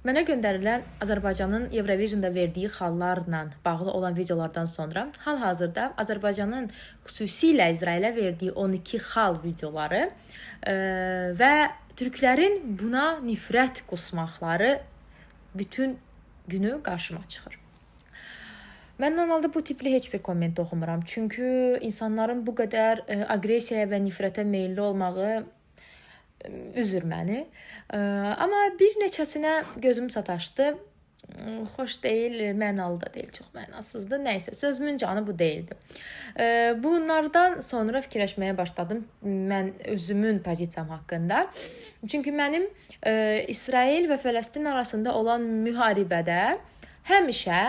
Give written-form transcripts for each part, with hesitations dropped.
Mənə göndərilən Azərbaycanın Eurovisionda verdiyi xallarla bağlı olan videolardan sonra hal-hazırda Azərbaycanın xüsusilə İsrailə verdiyi 12 xal videoları və türklərin buna nifrət qusmaqları bütün günü qarşıma çıxır. Mən normalda bu tipli heç bir komment oxumuram. Çünki insanların bu qədər aqressiyaya və nifrətə meyilli olmağı üzür məni. Amma bir neçəsinə gözüm sataşdı. Xoş deyil, mənalı da deyil, çox mənasızdır. Nəysə, sözümün canı bu deyildi. Bunlardan sonra fikirləşməyə başladım mən özümün pozisiyam haqqında. Çünki mənim İsrail və Fələstin arasında olan müharibədə həmişə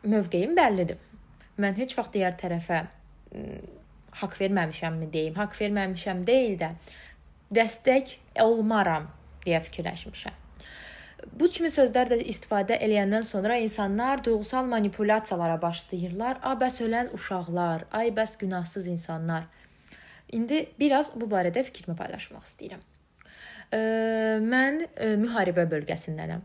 mövqeyim bəllidir. Mən heç vaxt digər tərəfə haqq verməmişəmmi deyim, haqq verməmişəm deyil də dəstək olmaram deyə fikirləşmişəm. Bu kimi sözlər də istifadə eləyəndən sonra insanlar duyğusal manipulyasiyalara başlayırlar. Bəs ölən uşaqlar, bəs günahsız insanlar. İndi biraz bu barədə fikrimi paylaşmaq istəyirəm. Mən müharibə bölgəsindənəm.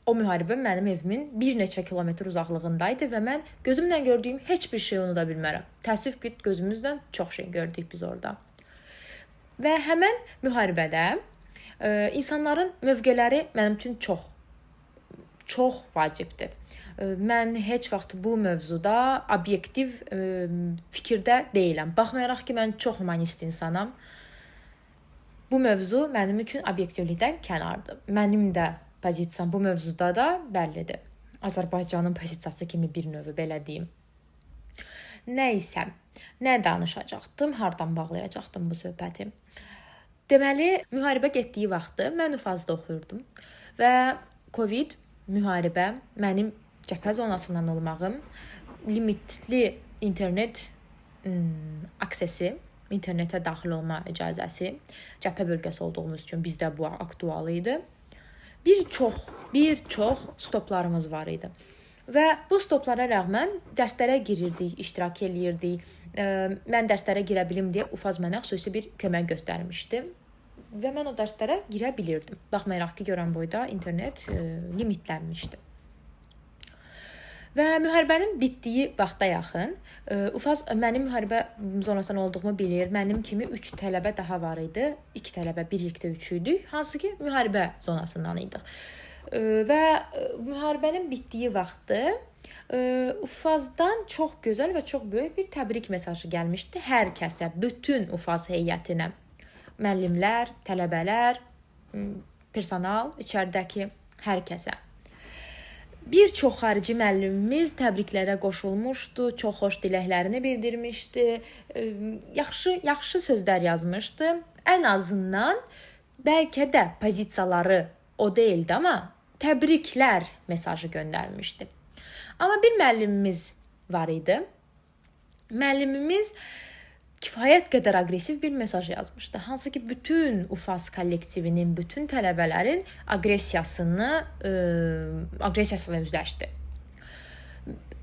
O müharibə mənim evimin bir neçə kilometr uzaqlığındaydı və mən gözümlə gördüyüm heç bir şey unuda bilmərəm. Təəssüf ki, gözümüzdən çox şey gördük biz orada. Və həmən müharibədə insanların mövqeləri mənim üçün çox vacibdir. Mən heç vaxt bu mövzuda obyektiv fikirdə deyiləm. Baxmayaraq ki, mən çox humanist insanam. Bu mövzu mənim üçün obyektivlikdən kənardır. Mənim də pozisiyam bu mövzuda da bəllidir. Azərbaycanın pozisiyası kimi bir növü belə deyim. Nəysə, nə danışacaqdım, hardan bağlayacaqdım bu söhbəti? Deməli, müharibə getdiyi vaxtı mən Ufazda oxuyurdum və Covid, müharibə, mənim cəbhə zonasından olmağım, limitli internet aksesi, internetə daxil olma icazəsi, cəbhə bölgəsi olduğumuz üçün bizdə bu aktual idi. Bir çox stoplarımız var idi. Və bu stoplara rəğmən dərslərə girirdik, iştirak eləyirdik. Mən dərslərə girə bilim deyə Ufaz mənə xüsusi bir kömək göstərmişdi. Və mən o dərslərə girə bilirdim. Baxmayaraq ki, görən boyda internet limitlənmişdi. Və müharibənin bitdiyi vaxta yaxın Ufaz mənim müharibə zonasından olduğumu bilir. Mənim kimi 3 tələbə daha var idi. 2 tələbə, 1 yekdə 3 idik. Hansı ki, müharibə zonasından idik. Və müharibənin bitdiyi vaxtı Ufazdan çox gözəl və çox böyük bir təbrik mesajı gəlmişdi hər kəsə, bütün Ufaz heyətinə. Müəllimlər, tələbələr, personal, içəridəki hər kəsə. Bir çox xarici müəllimimiz təbriklərə qoşulmuşdu, çox xoş diləklərini bildirmişdi, yaxşı sözlər yazmışdı. Ən azından bəlkə də pozisiyaları o deyildi, amma təbriklər mesajı göndərmişdi. Amma bir müəllimimiz var idi. Müəllimimiz kifayət qədər aqressiv bir mesaj yazmışdı. Hansı ki, bütün Ufaz kollektivinin, bütün tələbələrin aqressiyasıyla üzləşdi.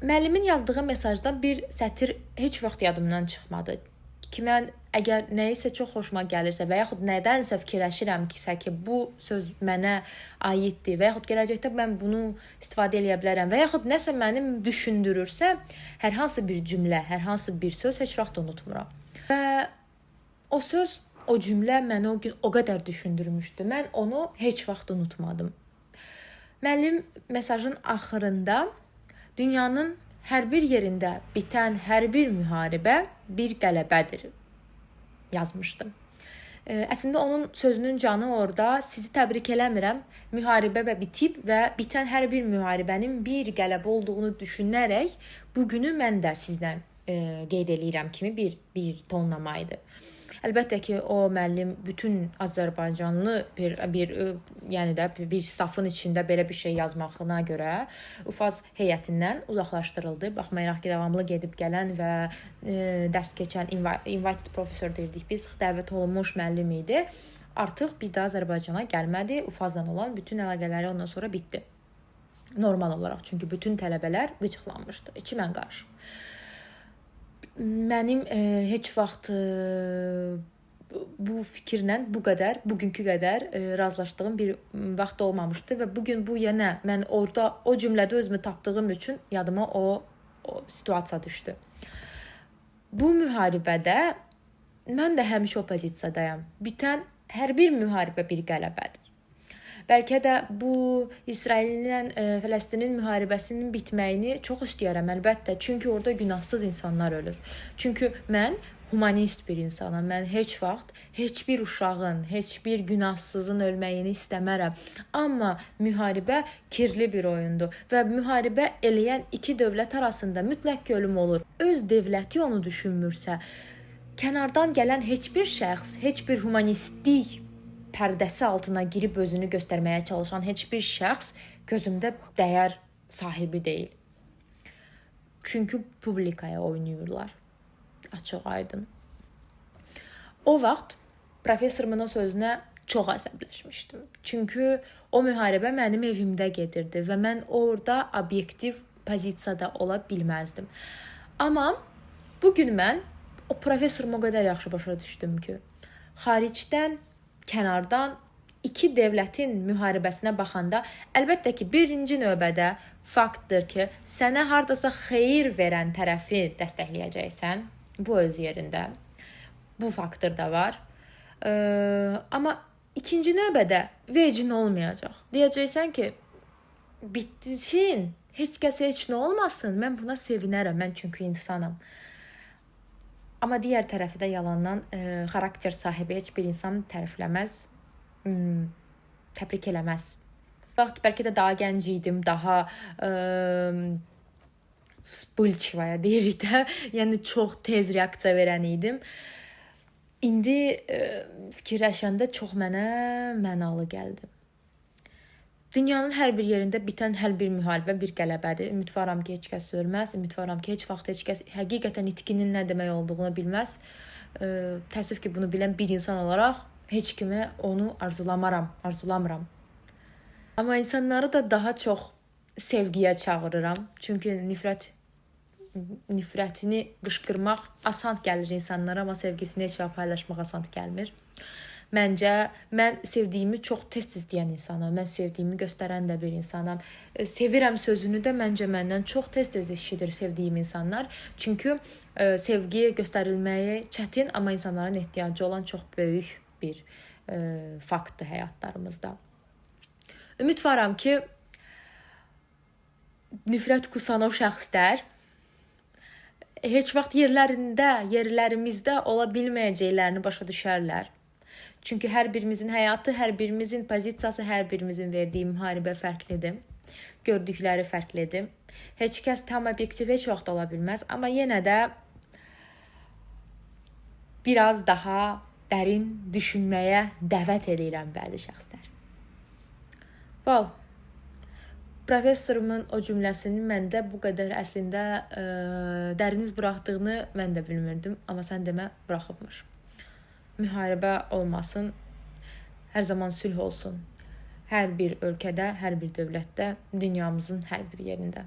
Müəllimin yazdığı mesajdan bir sətir heç vaxt yadımdan çıxmadı. Ki, mən əgər nəyisə çox xoşuma gəlirsə və yaxud nədənsə fikirləşirəm ki, bu söz mənə aiddir və yaxud gələcəkdə mən bunu istifadə edə bilərəm və yaxud nəsə mənim düşündürürsə, hər hansı bir cümlə, hər hansı bir söz heç vaxt unutmuram. Və o söz, o cümlə məni o gün o qədər düşündürmüşdü. Mən onu heç vaxt unutmadım. Müəllim mesajın axırında dünyanın hər bir yerində bitən hər bir müharibə bir qələbədir yazmışdım. Əslində onun sözünün canı orada, sizi təbrik eləmirəm, müharibə bitib və bitən hər bir müharibənin bir qələbə olduğunu düşünərək bu günü mən də sizdən qeyd eləyirəm kimi bir tonlama idi. Əlbəttə ki, o müəllim bütün Azərbaycanlı bir safın içində belə bir şey yazmağına görə Ufaz heyətindən uzaqlaşdırıldı. Baxmayaraq ki, davamlı gedib gələn və dərs keçən invited professor deyirdik biz, dəvət olunmuş müəllim idi. Artıq bir də Azərbaycana gəlmədi. Ufazla olan bütün əlaqələri ondan sonra bitdi. Normal olaraq, çünki bütün tələbələr qıcıqlanmışdı. İki mən qarşı. Mənim heç vaxt bu fikirlə bu qədər, bugünkü qədər razılaşdığım bir vaxt olmamışdı və bu gün bu yenə mən orada o cümlədə özümü tapdığım üçün yadıma o situasiya düşdü. Bu müharibədə mən də həmişə o pozisiyadayam. Bitən hər bir müharibə bir qələbədir. Bəlkə də bu İsraillə Fələstinin müharibəsinin bitməyini çox istəyirəm əlbəttə. Çünki orada günahsız insanlar ölür. Çünki mən humanist bir insanam. Mən heç vaxt heç bir uşağın, heç bir günahsızın ölməyini istəmərəm. Amma müharibə kirli bir oyundur və müharibə eləyən iki dövlət arasında mütləq ölüm olur. Öz dövləti onu düşünmürsə, kənardan gələn heç bir şəxs, heç bir humanistlik pərdəsi altına girib özünü göstərməyə çalışan heç bir şəxs gözümdə dəyər sahibi deyil. Çünki publikaya oynayırlar. Açıq aydın. O vaxt professorumun o sözünə çox əsəbləşmişdim. Çünki o müharibə mənim evimdə gedirdi və mən orada obyektiv pozisiyada ola bilməzdim. Amma bugün mən o professorumu o qədər yaxşı başa düşdüm ki, xaricdən, kənardan iki dövlətin müharibəsinə baxanda əlbəttə ki, birinci növbədə faktdır ki, sənə hardasa xeyir verən tərəfi dəstəkləyəcəksən. Bu öz yerində. Bu faktor da var. Amma ikinci növbədə vecin olmayacaq. Deyəcəksən ki, bitsin, heç kəsə heç nə olmasın, mən buna sevinərəm, mən çünki insanam. Amma digər tərəfi də yalandan xarakter sahibi heç bir insan tərifləməz, təbrik eləməz. Vaxt bəlkə də daha gənc idim, daha spılçivaya deyirik də, yəni çox tez reaksiya verən idim. İndi fikirləşəndə çox mənə mənalı gəldi. Dünyanın hər bir yerində bitən hər bir müharibə bir qələbədir. Ümidvaram ki, heç kəs ölməz. Ümidvaram ki, heç vaxt heç kəs həqiqətən itkinin nə demək olduğunu bilməz. Təəssüf ki, bunu bilən bir insan olaraq heç kimə onu arzulamıram. Amma insanları da daha çox sevgiyə çağırıram. Çünki nifrətini qışqırmaq asan gəlir insanlara, amma sevgisini heç vaxt paylaşmaq asan gəlmir. Məncə, mən sevdiyimi çox tez-tez deyən insanam. Mən sevdiyimi göstərən də bir insanam. Sevirəm sözünü də məncə məndən çox tez-tez eşidir sevdiyim insanlar. Çünki sevgi göstərilməyi çətin, amma insanların ehtiyacı olan çox böyük bir faktdır həyatlarımızda. Ümidvaram ki, nifrət qusan o şəxslər heç vaxt yerlərimizdə ola bilməyəcəklərini başa düşərlər. Çünki hər birimizin həyatı, hər birimizin pozisiyası, hər birimizin verdiyi müharibə fərqlidir. Gördükləri fərqlidir. Heç kəs tam obyektiv heç vaxt ola bilməz, amma yenə də biraz daha dərin düşünməyə dəvət edirəm bəzi şəxslər. Professorumun o cümləsinin məndə bu qədər əslində dəriniz buraxdığını mən də bilmirdim, amma sən demə buraxıbmış. Müharibə olmasın, hər zaman sülh olsun. Hər bir ölkədə, hər bir dövlətdə, dünyamızın hər bir yerində.